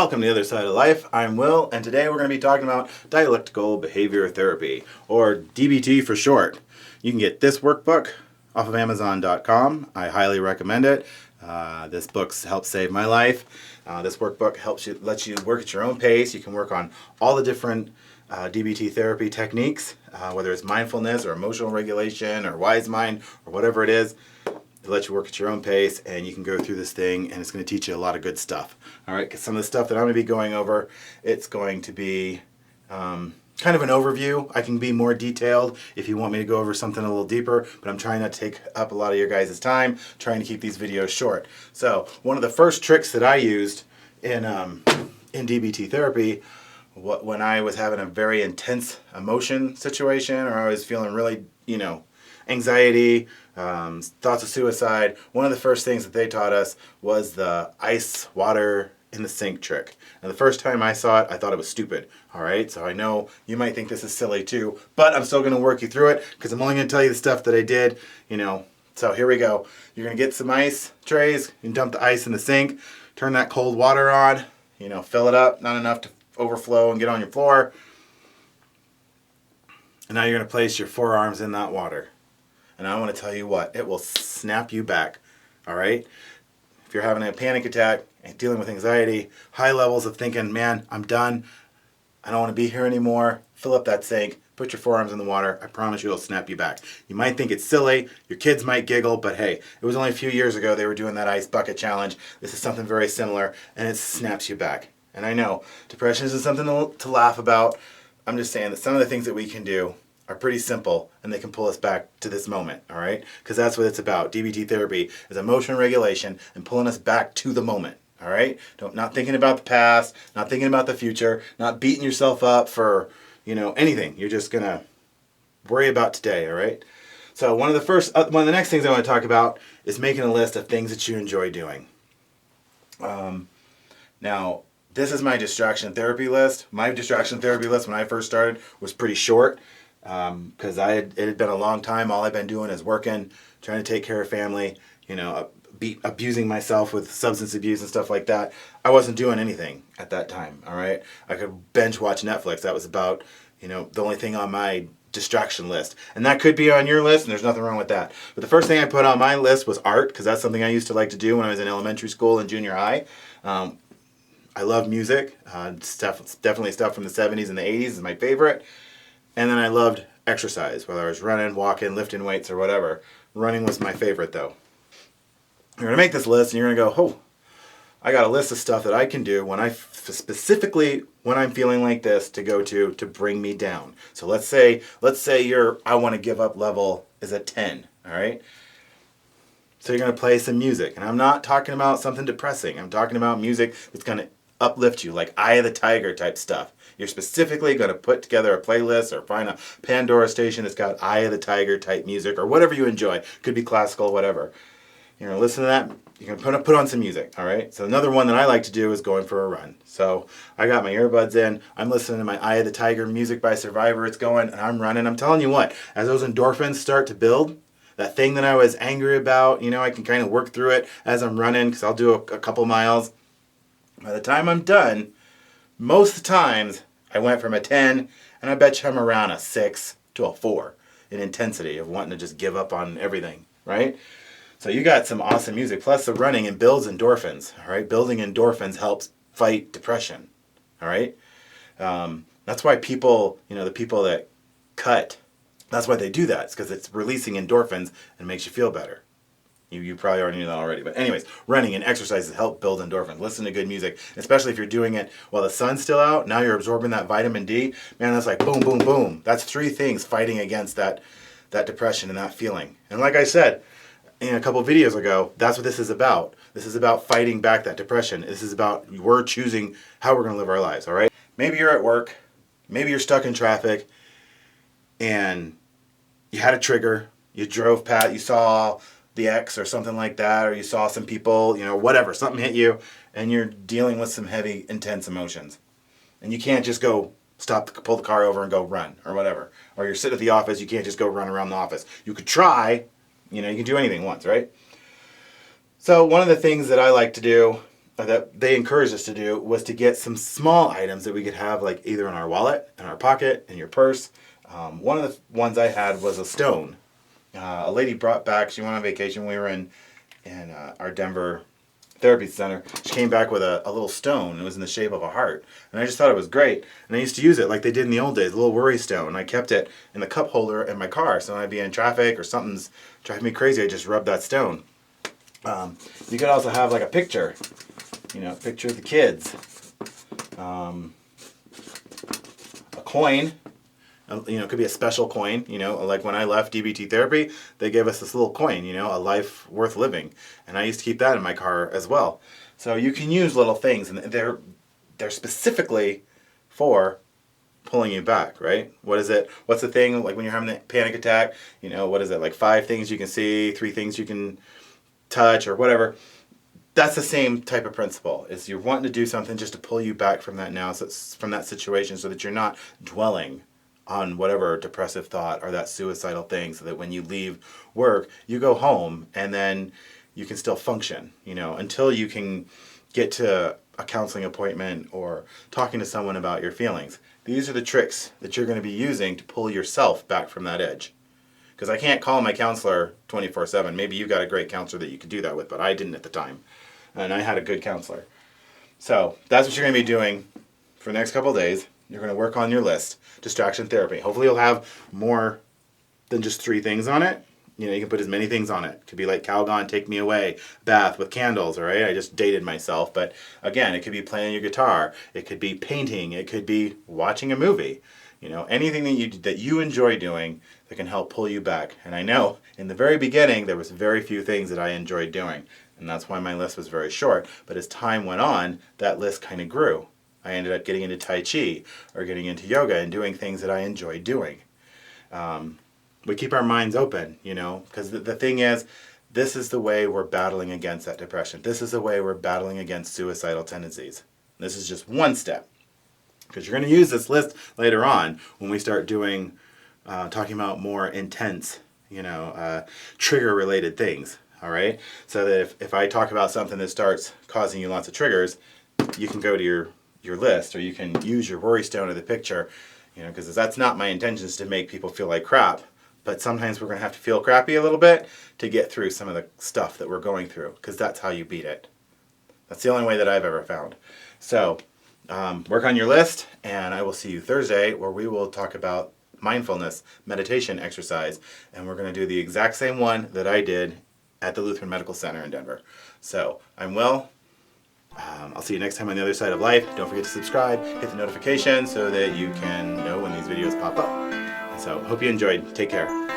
Welcome to the other side of life. I'm Will, and today we're going to be talking about dialectical behavior therapy, or DBT for short. You can get this workbook off of Amazon.com. I highly recommend it. This book helped save my life. This workbook lets you work at your own pace. You can work on all the different DBT therapy techniques, whether it's mindfulness or emotional regulation or wise mind or whatever it is. It lets you work at your own pace, and you can go through this thing, and it's going to teach you a lot of good stuff. All right, because some of the stuff that I'm going to be going over, it's going to be kind of an overview. I can be more detailed if you want me to go over something a little deeper, but I'm trying not to take up a lot of your guys' time, trying to keep these videos short. So one of the first tricks that I used in DBT therapy, when I was having a very intense emotion situation, or I was feeling really, anxiety, thoughts of suicide, one of the first things that they taught us was the ice water in the sink trick. And the first time I saw it, I thought it was stupid. All right, so I know you might think this is silly too, but I'm still going to work you through it because I'm only going to tell you the stuff that I did, So here we go. You're going to get some ice trays, you can dump the ice in the sink, turn that cold water on, fill it up, not enough to overflow and get on your floor. And now you're going to place your forearms in that water. And I want to tell you what, it will snap you back, all right? If you're having a panic attack and dealing with anxiety, high levels of thinking, man, I'm done, I don't want to be here anymore, fill up that sink, put your forearms in the water, I promise you it'll snap you back. You might think it's silly, your kids might giggle, but hey, it was only a few years ago they were doing that ice bucket challenge. This is something very similar, and it snaps you back. And I know, depression isn't something to laugh about. I'm just saying that some of the things that we can do are pretty simple, and they can pull us back to this moment, all right? Because that's what it's about. DBT therapy is emotional regulation and pulling us back to the moment, all right? Not thinking about the past, not thinking about the future, not beating yourself up for, anything. You're just going to worry about today, all right? So one of the next things I want to talk about is making a list of things that you enjoy doing. Now, this is my distraction therapy list. My distraction therapy list when I first started was pretty short. Because it had been a long time. All I've been doing is working, trying to take care of family, abusing myself with substance abuse and stuff like that. I wasn't doing anything at that time, all right? I could binge watch Netflix. That was about, the only thing on my distraction list. And that could be on your list, and there's nothing wrong with that. But the first thing I put on my list was art, because that's something I used to like to do when I was in elementary school and junior high. I love music. Definitely stuff from the 70s and the 80s is my favorite. And then I loved exercise, whether I was running, walking, lifting weights, or whatever. Running was my favorite, though. You're going to make this list, and you're going to go, I got a list of stuff that I can do specifically when I'm feeling like this to go to bring me down. So let's say your I want to give up level is at 10, all right? So you're going to play some music. And I'm not talking about something depressing. I'm talking about music that's going to uplift you, like Eye of the Tiger type stuff. You're specifically going to put together a playlist or find a Pandora station that's got Eye of the Tiger type music or whatever you enjoy. Could be classical, whatever. You're going to listen to that. You're going to put on some music, all right? So another one that I like to do is going for a run. So I got my earbuds in. I'm listening to my Eye of the Tiger music by Survivor. It's going, and I'm running. I'm telling you what, as those endorphins start to build, that thing that I was angry about, I can kind of work through it as I'm running because I'll do a couple miles. By the time I'm done, most of the times, I went from a 10, and I bet you I'm around a 6 to a 4 in intensity of wanting to just give up on everything, right? So you got some awesome music, plus the running and builds endorphins, all right? Building endorphins helps fight depression, all right? That's why people, the people that cut, that's why they do that. It's because it's releasing endorphins and makes you feel better. You probably already knew that already. But anyways, running and exercises help build endorphins. Listen to good music, especially if you're doing it while the sun's still out. Now you're absorbing that vitamin D. Man, that's like boom, boom, boom. That's 3 things fighting against that depression and that feeling. And like I said in a couple of videos ago, that's what this is about. This is about fighting back that depression. This is about we're choosing how we're going to live our lives, all right? Maybe you're at work. Maybe you're stuck in traffic and you had a trigger. You drove past, you saw the ex or something like that, or you saw some people, whatever, something hit you, and you're dealing with some heavy, intense emotions. And you can't just go pull the car over and go run, or whatever. Or you're sitting at the office, you can't just go run around the office. You could try, you can do anything once, right? So one of the things that I like to do that they encouraged us to do was to get some small items that we could have like either in our wallet, in our pocket, in your purse. One of the ones I had was a stone. A lady brought back, she went on vacation, we were in our Denver therapy center. She came back with a little stone. It was in the shape of a heart. And I just thought it was great. And I used to use it like they did in the old days, a little worry stone. I kept it in the cup holder in my car. So when I'd be in traffic or something's driving me crazy, I just rub that stone. You could also have like a picture, picture of the kids. A coin. It could be a special coin, like when I left DBT therapy, they gave us this little coin, a life worth living. And I used to keep that in my car as well. So you can use little things, and they're specifically for pulling you back, right? What is it? What's the thing, like when you're having a panic attack, what is it, like 5 things you can see, 3 things you can touch, or whatever. That's the same type of principle, is you're wanting to do something just to pull you back from that now, from that situation, so that you're not dwelling on whatever depressive thought or that suicidal thing, so that when you leave work, you go home and then you can still function, until you can get to a counseling appointment or talking to someone about your feelings. These are the tricks that you're going to be using to pull yourself back from that edge. Because I can't call my counselor 24/7. Maybe you've got a great counselor that you could do that with, but I didn't at the time. And I had a good counselor. So that's what you're going to be doing for the next couple of days. You're going to work on your list, distraction therapy. Hopefully you'll have more than just 3 things on it. You can put as many things on it. It could be like Calgon, Take Me Away, bath with candles, all right? I just dated myself. But again, it could be playing your guitar. It could be painting. It could be watching a movie. Anything that you enjoy doing that can help pull you back. And I know in the very beginning, there was very few things that I enjoyed doing. And that's why my list was very short. But as time went on, that list kind of grew. I ended up getting into Tai Chi or getting into yoga and doing things that I enjoy doing. We keep our minds open, because the thing is, this is the way we're battling against that depression. This is the way we're battling against suicidal tendencies. This is just one step, because you're going to use this list later on when we start talking about more intense, trigger-related things. All right? So that if I talk about something that starts causing you lots of triggers, you can go to your list, or you can use your worry stone of the picture, because that's not my intention, is to make people feel like crap. But sometimes we're going to have to feel crappy a little bit to get through some of the stuff that we're going through, because that's how you beat it. That's the only way that I've ever found. So work on your list, and I will see you Thursday, where we will talk about mindfulness meditation exercise, and we're going to do the exact same one that I did at the Lutheran Medical Center in Denver. So I'm Will. I'll see you next time on the other side of life. Don't forget to subscribe, hit the notification so that you can know when these videos pop up. So hope you enjoyed. Take care.